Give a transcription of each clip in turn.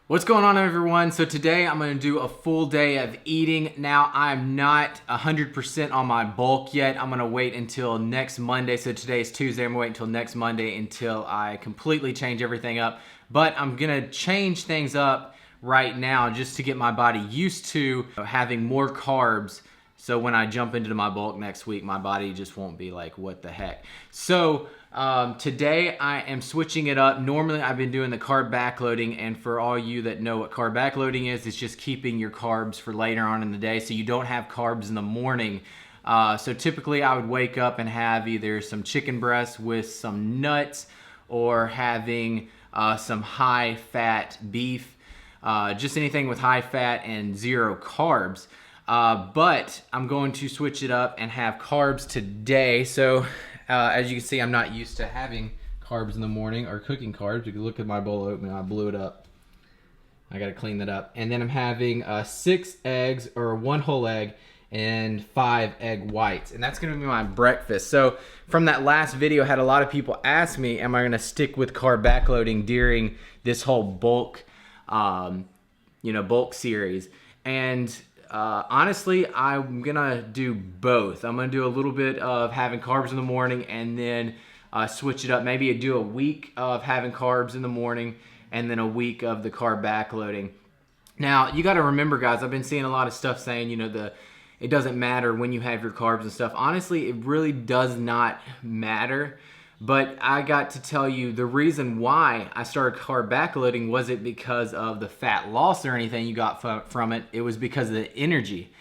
What's going on, everyone? So today I'm going to do a full day of eating. Now I'm not 100% on my bulk yet. I'm going to wait until next Monday. So today is Tuesday. I'm going to wait until next Monday until I completely change everything up. But I'm going to change things up right now just to get my body used to having more carbs. So when I jump into my bulk next week, my body just won't be like, what the heck? So today I am switching it up. Normally I've been doing the carb backloading, and for all you that know what carb backloading is, it's just keeping your carbs for later on in the day so you don't have carbs in the morning. So typically I would wake up and have either some chicken breast with some nuts or having some high fat beef, just anything with high fat and zero carbs. But I'm going to switch it up and have carbs today. So as you can see, I'm not used to having carbs in the morning or cooking carbs. You can look at my bowl of oatmeal. I blew it up. I got to clean that up. And then I'm having 6 eggs, or 1 whole egg, and 5 egg whites. And that's going to be my breakfast. So from that last video, I had a lot of people ask me, am I going to stick with carb backloading during this whole bulk, bulk series? And honestly, I'm gonna do both. I'm gonna do a little bit of having carbs in the morning and then switch it up. Maybe do a week of having carbs in the morning and then a week of the carb backloading. Now, you gotta remember, guys, I've been seeing a lot of stuff saying, it doesn't matter when you have your carbs and stuff. Honestly, it really does not matter. But I got to tell you, the reason why I started carb backloading wasn't because of the fat loss or anything you got from it. It was because of the energy.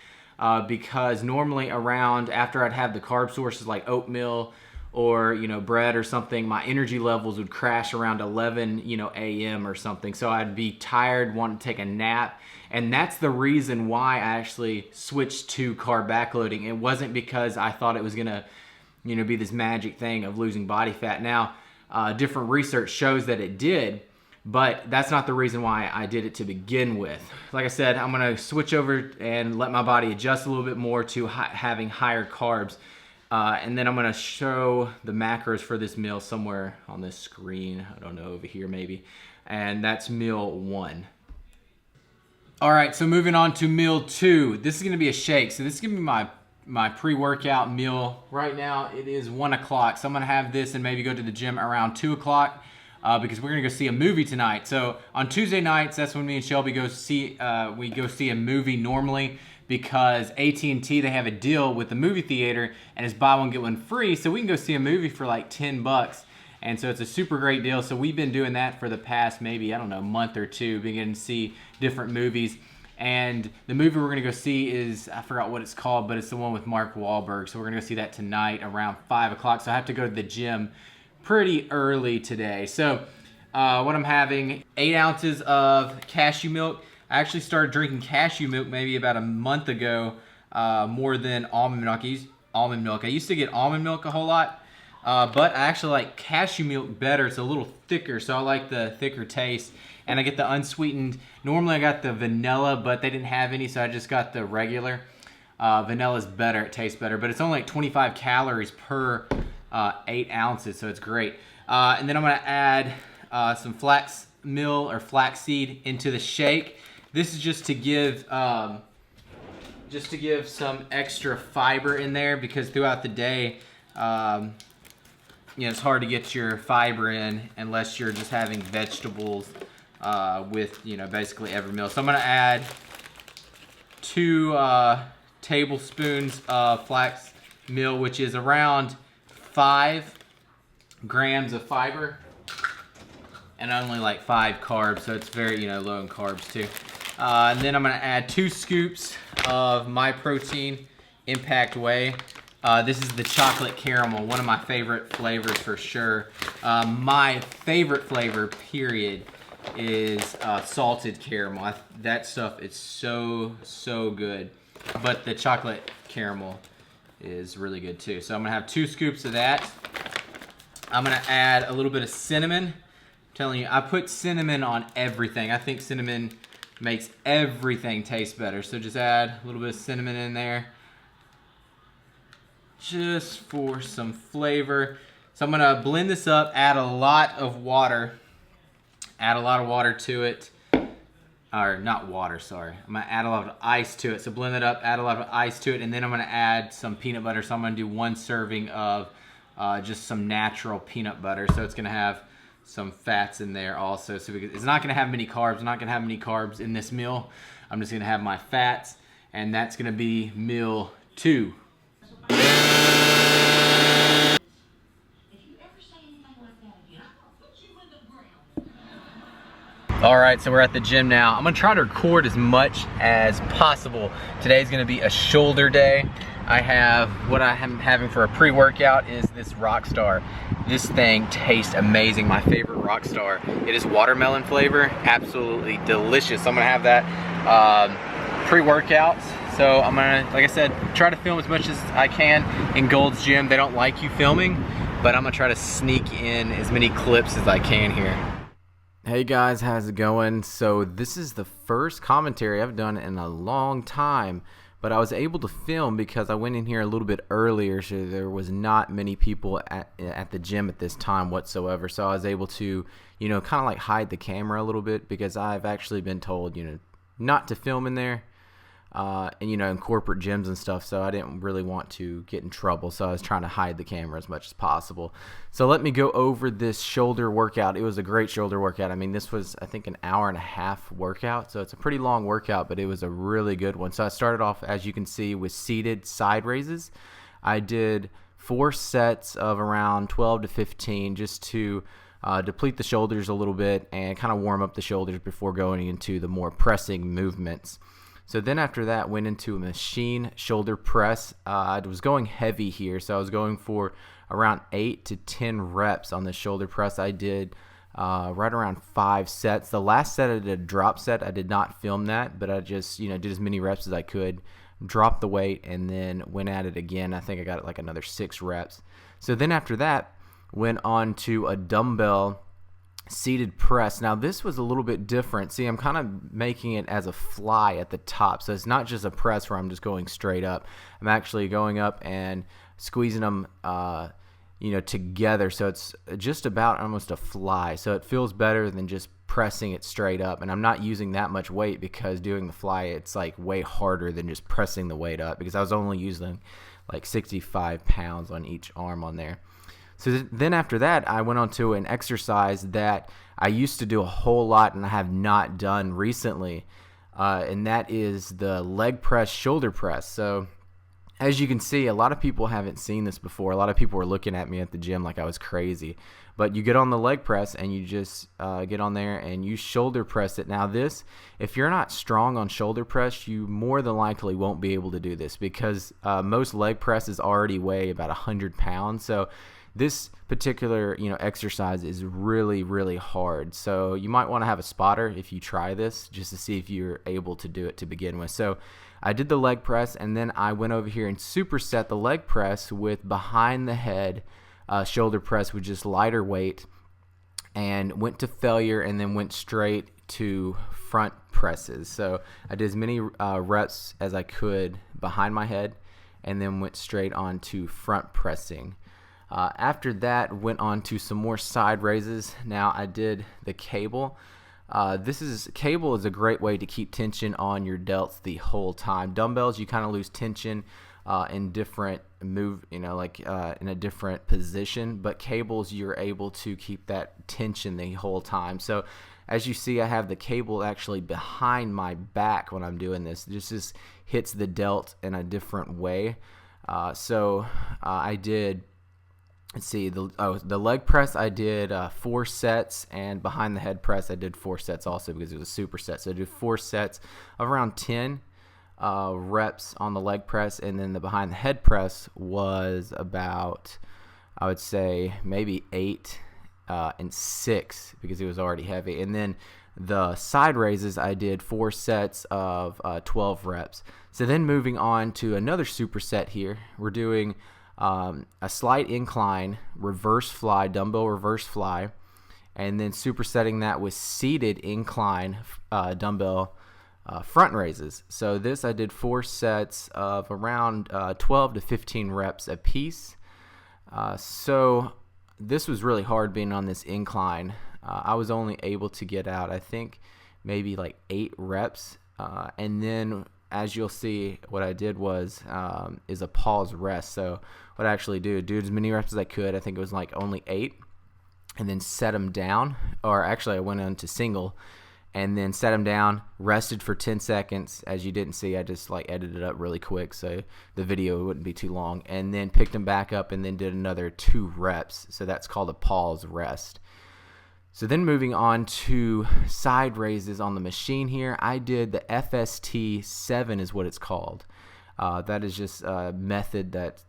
Because normally after I'd have the carb sources like oatmeal or bread or something, my energy levels would crash around 11 a.m. or something. So I'd be tired, wanting to take a nap. And that's the reason why I actually switched to carb backloading. It wasn't because I thought it was gonna be this magic thing of losing body fat. Now, different research shows that it did, but that's not the reason why I did it to begin with. Like I said, I'm gonna switch over and let my body adjust a little bit more to having higher carbs. And then I'm gonna show the macros for this meal somewhere on this screen. I don't know, over here maybe. And that's meal 1. All right, so moving on to meal 2. This is gonna be a shake. So this is gonna be my pre-workout meal. Right now it is 1 o'clock, so I'm gonna have this and maybe go to the gym around 2 o'clock because we're gonna go see a movie tonight. So on Tuesday nights, that's when me and Shelby go see a movie normally, because AT&T, they have a deal with the movie theater and it's buy one get one free, so we can go see a movie for like $10. And so it's a super great deal. So we've been doing that for the past maybe, I don't know, month or two, beginning to see different movies. And the movie we're gonna go see is, I forgot what it's called, but it's the one with Mark Wahlberg. So we're gonna go see that tonight around 5 o'clock. So I have to go to the gym pretty early today. So what I'm having, 8 ounces of cashew milk. I actually started drinking cashew milk maybe about a month ago, more than almond milk. I used to get almond milk a whole lot, but I actually like cashew milk better. It's a little thicker, so I like the thicker taste. And I get the unsweetened. Normally I got the vanilla, but they didn't have any, so I just got the regular. Vanilla's better, it tastes better, but it's only like 25 calories per 8 ounces, so it's great. And then I'm gonna add some flax meal or flaxseed into the shake. This is just to give some extra fiber in there, because throughout the day, it's hard to get your fiber in unless you're just having vegetables with basically every meal. So I'm gonna add 2 tablespoons of flax meal, which is around 5 grams of fiber and only like 5 carbs, so it's very low in carbs too. And then I'm gonna add 2 scoops of MyProtein Impact Whey. This is the chocolate caramel, one of my favorite flavors for sure. My favorite flavor, period, is salted caramel. That stuff is so good. But the chocolate caramel is really good too. So I'm gonna have 2 scoops of that. I'm gonna add a little bit of cinnamon. I'm telling you, I put cinnamon on everything. I think cinnamon makes everything taste better. So just add a little bit of cinnamon in there, just for some flavor. So I'm gonna blend this up, add a lot of water to it. or not water, sorry. I'm gonna add a lot of ice to it. So blend it up, add a lot of ice to it, and then I'm gonna add some peanut butter. So I'm gonna do 1 serving of just some natural peanut butter. So it's gonna have some fats in there also. So it's not gonna have many carbs. I'm not gonna have many carbs in this meal. I'm just gonna have my fats, and that's gonna be meal 2. All right, so we're at the gym now. I'm gonna try to record as much as possible. Today's gonna be a shoulder day. I have, what I am having for a pre-workout is this Rockstar. This thing tastes amazing, my favorite Rockstar. It is watermelon flavor, absolutely delicious. I'm gonna have that pre-workout. So I'm gonna, like I said, try to film as much as I can. In Gold's Gym, they don't like you filming, but I'm gonna try to sneak in as many clips as I can here. Hey guys, how's it going? So this is the first commentary I've done in a long time, but I was able to film because I went in here a little bit earlier, so there was not many people at the gym at this time whatsoever. So I was able to, you know, kind of like hide the camera a little bit because I've actually been told, you know, not to film in there. And you know, in corporate gyms and stuff, so I didn't really want to get in trouble, so I was trying to hide the camera as much as possible. So let me go over this shoulder workout. It was a great shoulder workout. I mean, this was, I think, an hour and a half workout, so it's a pretty long workout, but it was a really good one. So I started off, as you can see, with seated side raises. I did 4 sets of around 12 to 15 just to deplete the shoulders a little bit and kind of warm up the shoulders before going into the more pressing movements. So then after that, went into a machine shoulder press. I was going heavy here, so I was going for around 8 to 10 reps on the shoulder press. I did right around 5 sets. The last set I did a drop set. I did not film that, but I just, you know, did as many reps as I could, dropped the weight, and then went at it again. I think I got like another 6 reps. So then after that, went on to a dumbbell seated press. Now this was a little bit different. See, I'm kind of making it as a fly at the top, so it's not just a press where I'm just going straight up. I'm actually going up and squeezing them you know, together, so it's just about almost a fly, so it feels better than just pressing it straight up. And I'm not using that much weight because doing the fly, it's like way harder than just pressing the weight up, because I was only using like 65 pounds on each arm on there. So then after that, I went on to an exercise that I used to do a whole lot and I have not done recently, and that is the leg press shoulder press. So as you can see, a lot of people haven't seen this before. A lot of people were looking at me at the gym like I was crazy. But you get on the leg press and you just get on there and you shoulder press it. Now this, if you're not strong on shoulder press, you more than likely won't be able to do this because most leg presses already weigh about 100 pounds. So this particular, you know, exercise is really, really hard. So you might want to have a spotter if you try this, just to see if you're able to do it to begin with. So I did the leg press, and then I went over here and superset the leg press with behind the head shoulder press with just lighter weight, and went to failure, and then went straight to front presses. So I did as many reps as I could behind my head, and then went straight on to front pressing. After that, went on to some more side raises. Now I did the cable. Cable is a great way to keep tension on your delts the whole time. Dumbbells, you kind of lose tension in different in a different position, but cables, you're able to keep that tension the whole time. So as you see, I have the cable actually behind my back when I'm doing this. This just hits the delt in a different way. I did, let's see, the leg press I did 4 sets, and behind the head press I did 4 sets also because it was a superset. So I did 4 sets of around 10 reps on the leg press, and then the behind the head press was about, I would say, maybe 8 and 6 because it was already heavy. And then the side raises, I did 4 sets of 12 reps. So then moving on to another superset here, we're doing a slight incline reverse fly, dumbbell reverse fly, and then supersetting that with seated incline dumbbell front raises. So this I did 4 sets of around 12 to 15 reps a piece. So this was really hard being on this incline. I was only able to get out, I think, maybe like 8 reps. And then as you'll see, what I did was is a pause rest. So what I actually do as many reps as I could. I think it was like only 8, and then set them down. Or actually, I went into single, and then set them down, rested for 10 seconds. As you didn't see, I just like edited it up really quick so the video wouldn't be too long, and then picked them back up and then did another 2 reps. So that's called a pause rest. So then moving on to side raises on the machine here, I did the FST 7 is what it's called. That is just a method that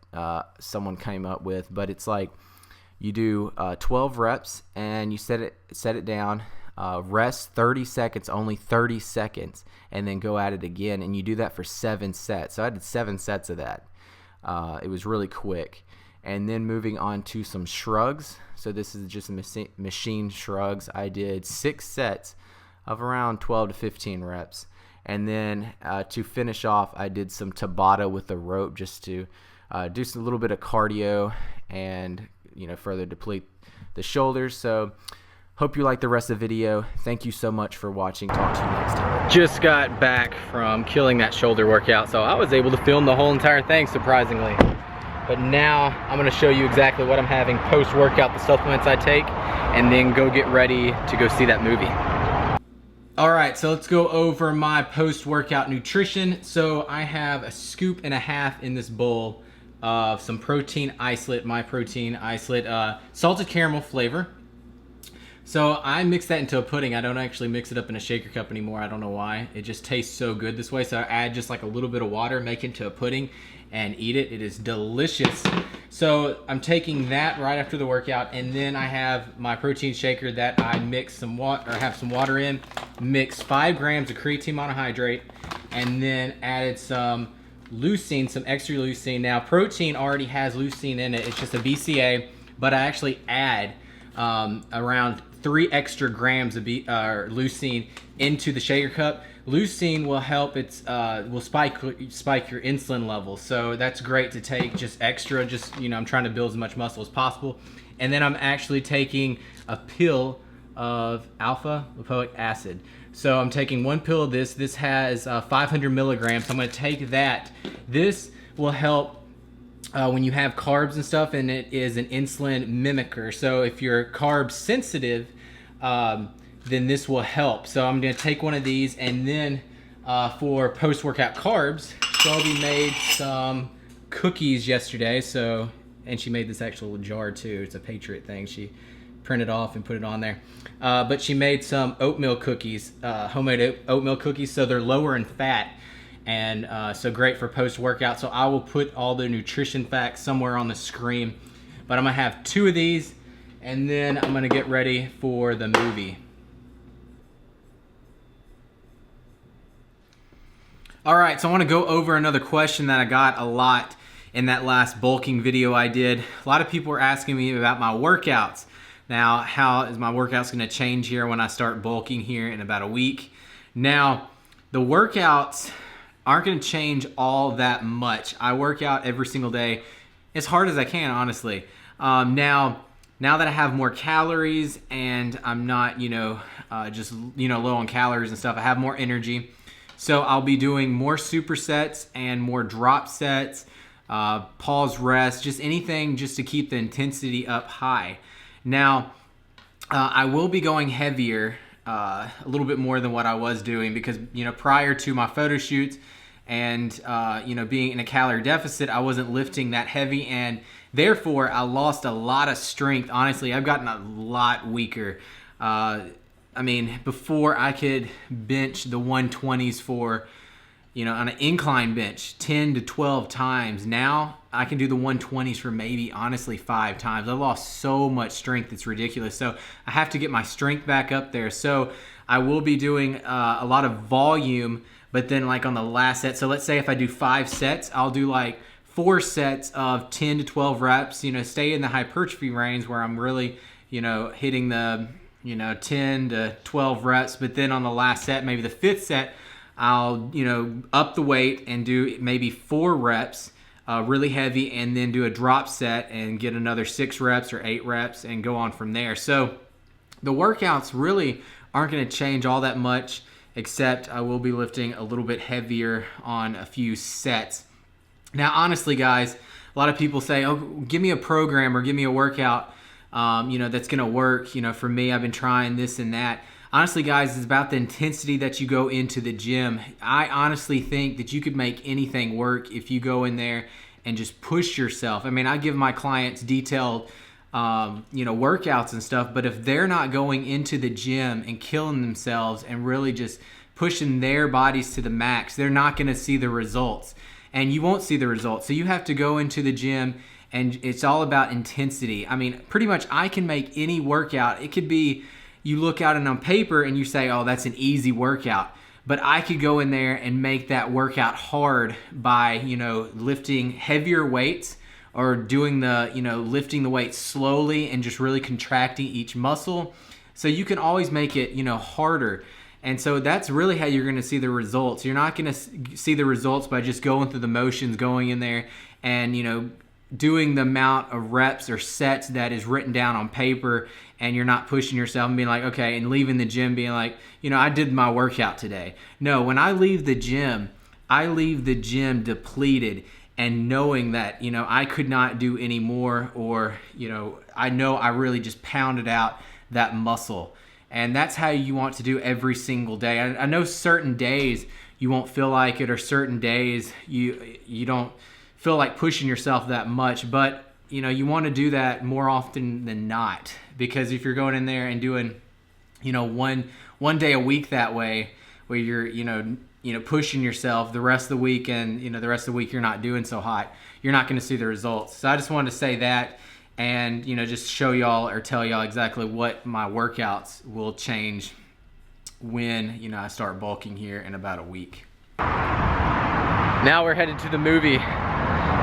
someone came up with, but it's like you do 12 reps and you set it down, rest 30 seconds, only 30 seconds, and then go at it again, and you do that for 7 sets. So I did 7 sets of that. It was really quick. And then moving on to some shrugs. So this is just machine shrugs. I did 6 sets of around 12 to 15 reps. And then to finish off, I did some Tabata with the rope just to do a little bit of cardio and further deplete the shoulders. So hope you like the rest of the video. Thank you so much for watching. Talk to you next time. Just got back from killing that shoulder workout, so I was able to film the whole entire thing, surprisingly. But now I'm gonna show you exactly what I'm having post-workout, the supplements I take, and then go get ready to go see that movie. All right, so let's go over my post-workout nutrition. So I have a scoop and a half in this bowl of some protein isolate, my protein isolate, salted caramel flavor. So I mix that into a pudding. I don't actually mix it up in a shaker cup anymore. I don't know why. It just tastes so good this way. So I add just like a little bit of water, make it into a pudding, and eat it. It is delicious. So I'm taking that right after the workout, and then I have my protein shaker that I mix some water, or have some water in, mix 5 grams of creatine monohydrate, and then added some leucine, some extra leucine. Now protein already has leucine in it. It's just a BCA, but I actually add around 3 extra grams of leucine into the shaker cup. Leucine will help, will spike your insulin levels, so that's great to take just extra. Just I'm trying to build as much muscle as possible. And then I'm actually taking a pill of alpha lipoic acid. So I'm taking 1 pill of this. This has 500 milligrams. So I'm going to take that. This will help when you have carbs and stuff, and it is an insulin mimicker. So if you're carb sensitive, then this will help. So I'm going to take one of these, and then for post-workout carbs, Shelby made some cookies yesterday. And she made this actual jar too. It's a Patriot thing. She printed off and put it on there. But she made some oatmeal cookies, homemade oatmeal cookies. So they're lower in fat, and so great for post-workout. So I will put all the nutrition facts somewhere on the screen. But I'm gonna have 2 of these, and then I'm gonna get ready for the movie. All right, so I want to go over another question that I got a lot in that last bulking video I did. A lot of people were asking me about my workouts. Now, how is my workouts going to change here when I start bulking here in about a week? Now, the workouts aren't going to change all that much. I work out every single day as hard as I can, honestly. Now that I have more calories and I'm not, just low on calories and stuff, I have more energy. So I'll be doing more supersets and more drop sets, pause rest, just anything just to keep the intensity up high. Now, I will be going heavier, a little bit more than what I was doing, because prior to my photo shoots and being in a calorie deficit, I wasn't lifting that heavy, and therefore I lost a lot of strength. Honestly, I've gotten a lot weaker. Before I could bench the 120s for, on an incline bench 10 to 12 times. Now I can do the 120s for maybe, honestly, 5 times. I lost so much strength, it's ridiculous. So I have to get my strength back up there. So I will be doing a lot of volume, but then like on the last set. So let's say if I do 5 sets, I'll do like 4 sets of 10 to 12 reps, stay in the hypertrophy range where I'm really, hitting the 10 to 12 reps, but then on the last set, maybe the 5th set, I'll, up the weight and do maybe 4 reps, really heavy, and then do a drop set and get another 6 reps or 8 reps and go on from there. So the workouts really aren't going to change all that much, except I will be lifting a little bit heavier on a few sets. Now, honestly, guys, a lot of people say, oh, give me a program or give me a workout, that's going to work. For me, I've been trying this and that. Honestly, guys, it's about the intensity that you go into the gym. I honestly think that you could make anything work if you go in there and just push yourself. I mean, I give my clients detailed, workouts and stuff, but if they're not going into the gym and killing themselves and really just pushing their bodies to the max, they're not going to see the results. And you won't see the results. So you have to go into the gym, and it's all about intensity. I mean, pretty much I can make any workout. It could be, you look at it on paper and you say, oh, that's an easy workout. But I could go in there and make that workout hard by, lifting heavier weights, or doing the, lifting the weight slowly and just really contracting each muscle. So you can always make it, harder. And so that's really how you're going to see the results. You're not going to see the results by just going through the motions, going in there and, doing the amount of reps or sets that is written down on paper, and you're not pushing yourself and being like, okay, and leaving the gym being like, I did my workout today. No, when I leave the gym depleted and knowing that, I could not do any more, or, I know I really just pounded out that muscle. And that's how you want to do every single day. I know certain days you won't feel like it, or certain days you don't feel like pushing yourself that much, but you want to do that more often than not, because if you're going in there and doing one day a week that way, where you're pushing yourself the rest of the week, and the rest of the week you're not doing so hot, you're not going to see the results. So I just wanted to say that, and just show y'all or tell y'all exactly what my workouts will change when I start bulking here in about a week. Now we're headed to the movie.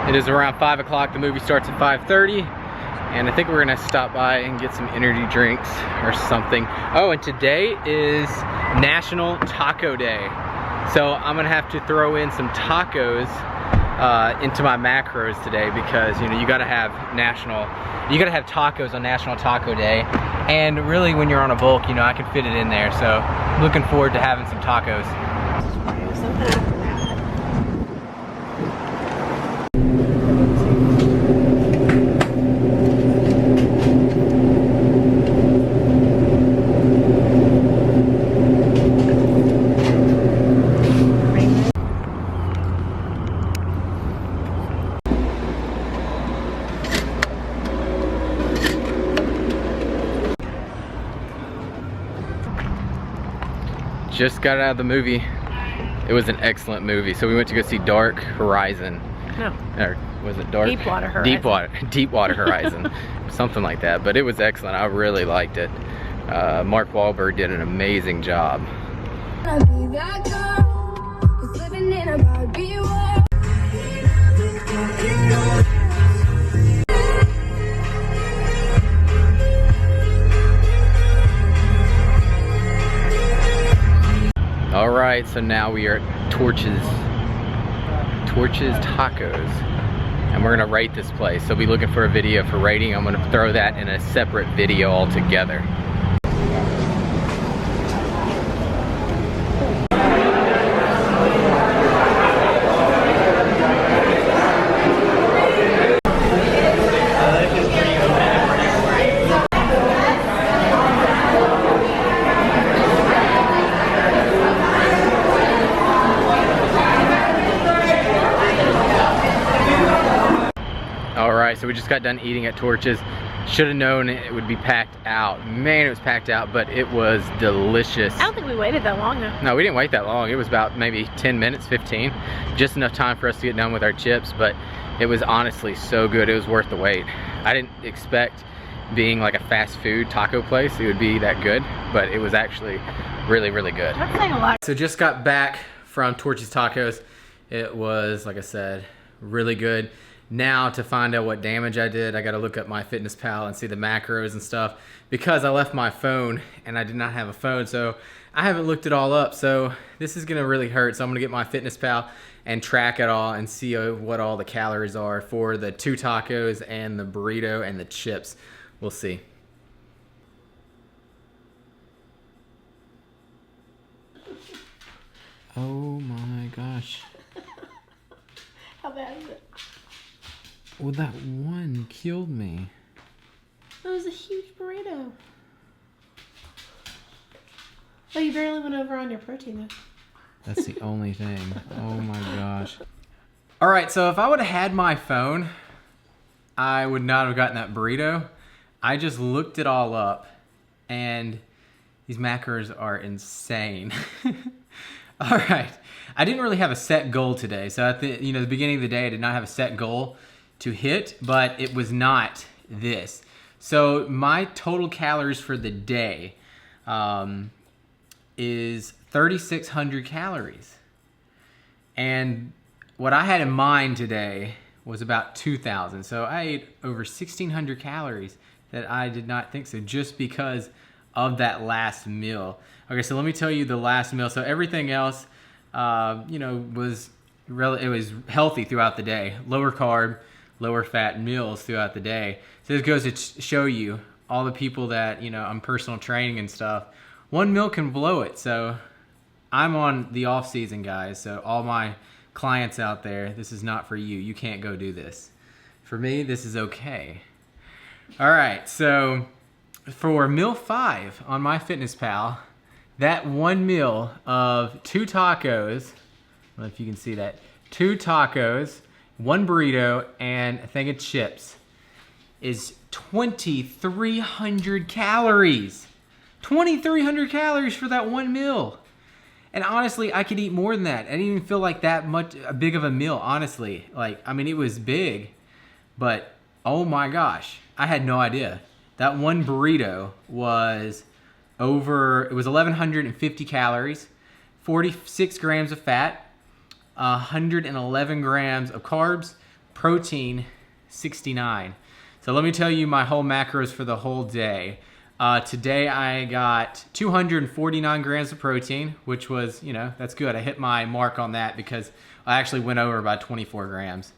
It is around 5 o'clock. The movie starts at 5:30, and I think we're gonna stop by and get some energy drinks or something. Oh, and today is National Taco Day. So I'm gonna have to throw in some tacos into my macros today, because you gotta have tacos on National Taco Day. And really, when you're on a bulk, I can fit it in there. So I'm looking forward to having some tacos. Just got out of the movie. It was an excellent movie. So we went to go see Dark Horizon. No. Or was it Dark? Deepwater Horizon. Deepwater Horizon. Something like that. But it was excellent. I really liked it. Mark Wahlberg did an amazing job. All right, so now we are at Torches Tacos, and we're gonna rate this place. So be looking for a video for rating. I'm gonna throw that in a separate video altogether. So we just got done eating at Torches. Should have known it would be packed out. Man, it was packed out, but it was delicious. I don't think we waited that long though. No, we didn't wait that long. It was about maybe 10 minutes, 15. Just enough time for us to get done with our chips, but it was honestly so good. It was worth the wait. I didn't expect, being like a fast food taco place, it would be that good, but it was actually really, really good. That's saying a lot. So just got back from Torches Tacos. It was, like I said, really good. Now to find out what damage I did, I gotta look up my MyFitnessPal and see the macros and stuff, because I left my phone and I did not have a phone, so I haven't looked it all up. So this is gonna really hurt. So I'm gonna get my MyFitnessPal and track it all and see what all the calories are for the 2 tacos and the burrito and the chips. We'll see. Oh my gosh. How bad is it? Well, that one killed me. That was a huge burrito. Oh, you barely went over on your protein though. That's the only thing. Oh my gosh. All right, so if I would have had my phone, I would not have gotten that burrito. I just looked it all up, and these macros are insane. All right, I didn't really have a set goal today. So at the beginning of the day, I did not have a set goal to hit, but it was not this. So my total calories for the day is 3,600 calories. And what I had in mind today was about 2,000. So I ate over 1,600 calories that I did not think so, just because of that last meal. Okay, so let me tell you the last meal. So everything else, was it was healthy throughout the day. Lower carb, lower fat meals throughout the day. So this goes to show you all the people that, I'm personal training and stuff. One meal can blow it. So I'm on the off season, guys. So all my clients out there, this is not for you. You can't go do this. For me, this is okay. All right, so for meal 5 on MyFitnessPal, that one meal of 2 tacos, I don't know if you can see that, 2 tacos, 1 burrito, and a thing of chips is 2,300 calories. 2,300 calories for that one meal. And honestly, I could eat more than that. I didn't even feel like that much big of a meal, honestly. It was big, but oh my gosh, I had no idea. That one burrito was it was 1,150 calories, 46 grams of fat, 111 grams of carbs, protein 69. So let me tell you my whole macros for the whole day. Today I got 249 grams of protein, which was, that's good. I hit my mark on that because I actually went over by 24 grams.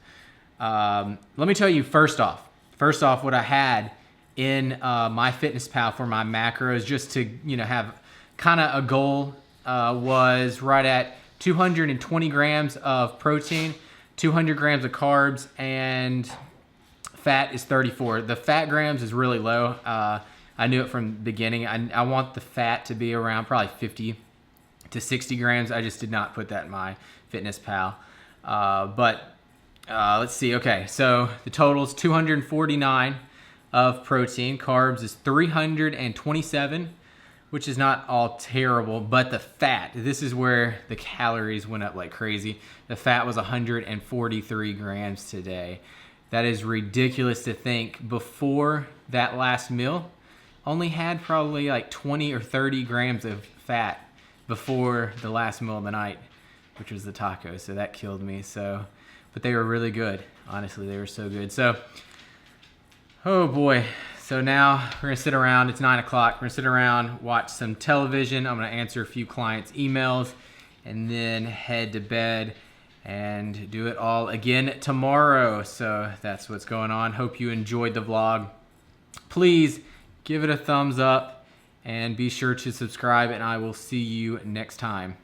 Let me tell you first off what I had in MyFitnessPal for my macros, just to, have kind of a goal, was right at 220 grams of protein, 200 grams of carbs, and fat is 34. The fat grams is really low. I knew it from the beginning. I want the fat to be around probably 50 to 60 grams. I just did not put that in MyFitnessPal. But let's see. Okay, so the total is 249 of protein. Carbs is 327, which is not all terrible. But the fat, this is where the calories went up like crazy. The fat was 143 grams today. That is ridiculous to think. Before that last meal, only had probably like 20 or 30 grams of fat before the last meal of the night, which was the tacos. So that killed me. But they were really good. Honestly, they were so good. So, oh boy. So now we're gonna sit around, it's 9 o'clock. We're gonna sit around, watch some television. I'm gonna answer a few clients' emails and then head to bed and do it all again tomorrow. So that's what's going on. Hope you enjoyed the vlog. Please give it a thumbs up and be sure to subscribe, and I will see you next time.